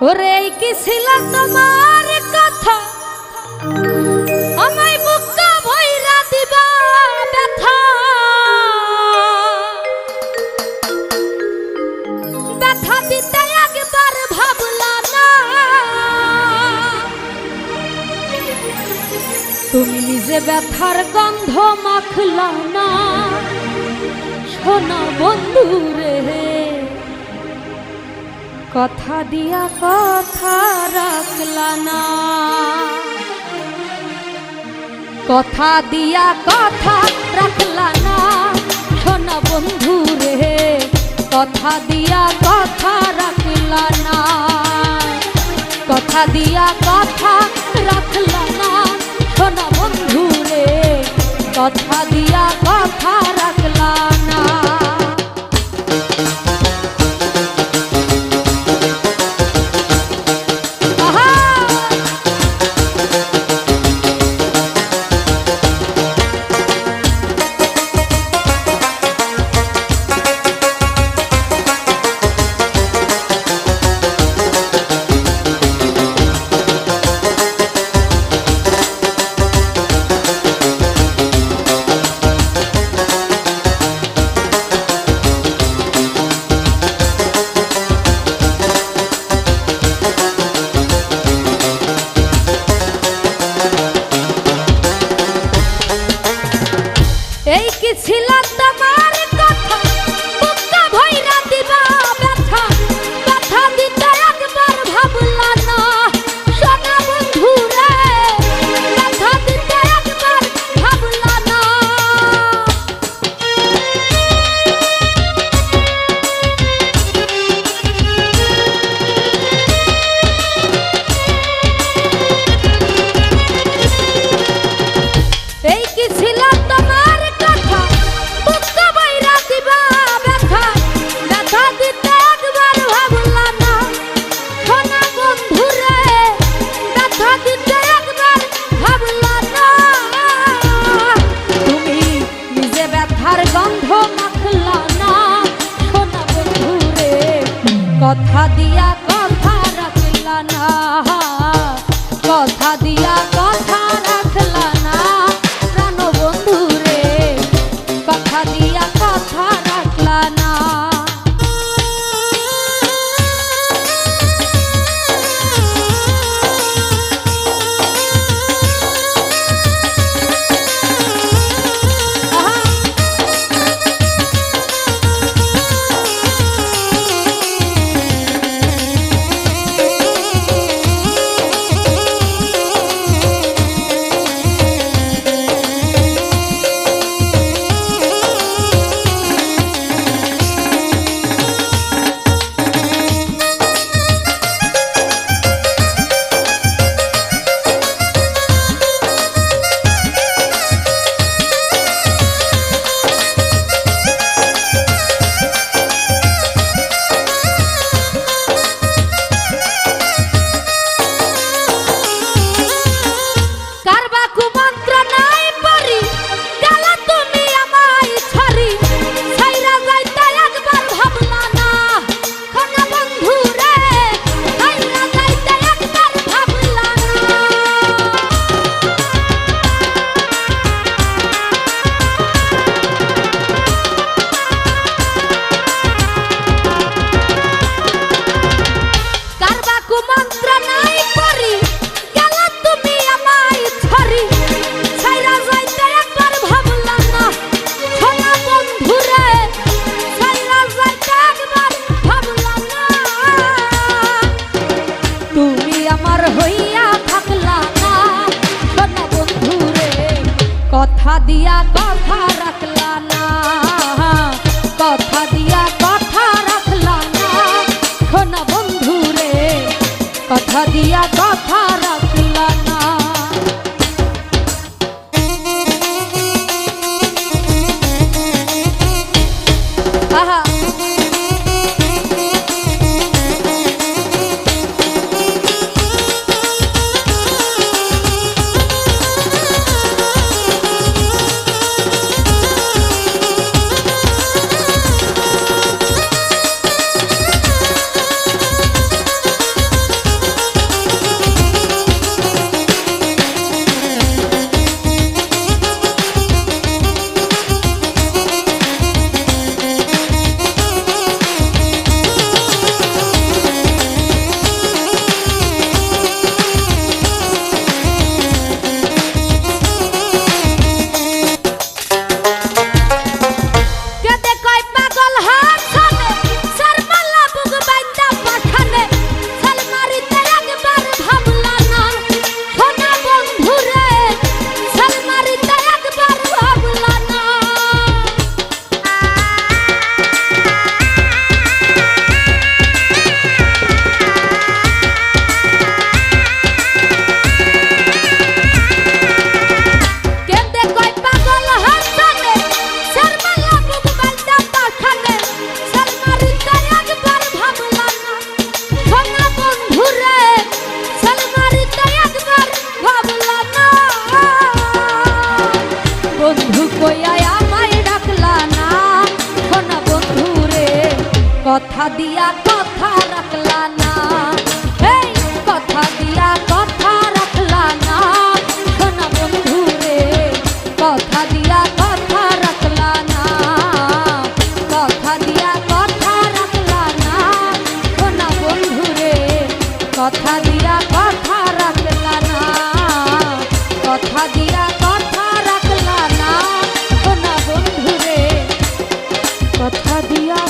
ওরে কি ছিল তোমার কথা আমায় বুকা ভইরা দিবা ব্যথা ব্যথা দিতে একবার ভাবলা না তুমি নিজে ব্যথার গন্ধ মাখলা না শোনা বন্ধু রে কথা দিয়া কথা রাখলা না কথা দিয়া কথা রাখলা না শোনা বন্ধু রে কথা দিয়া কথা রাখলা না কথা দিয়া কথা রাখলা না শোনা বন্ধু রে কথা দিয়া কথা রাখলা না এই কি ছিল তোমার কথা বুকা ভইরা দিবা ব্যথা ব্যথা দিতে একবার ভাবলা না শোনা বন্ধু রে ব্যথা দিতে একবার ভাবলা না এই কি ছিল তোমার কথা দিয়া কথা রাখলা না কথা দিয়া কথা রাখলা না প্রাণ বন্ধু রে কথা দিয়া কথা রাখলা না কথা দিয়া কথা রাখলা না কথা দিয়া কথা রাখলা না শোনা বন্ধু রে কথা দিয়া কথা রাখলা না আহা কথা দিয়া কথা রাখলা না, এই কথা দিয়া কথা রাখলা না সোনা বন্ধু রে, কথা দিয়া কথা রাখলা না, কথা দিয়া কথা রাখলা না সোনা বন্ধু রে, কথা দিয়া কথা রাখলা না, কথা দিয়া কথা রাখলা না সোনা বন্ধু রে, কথা দিয়া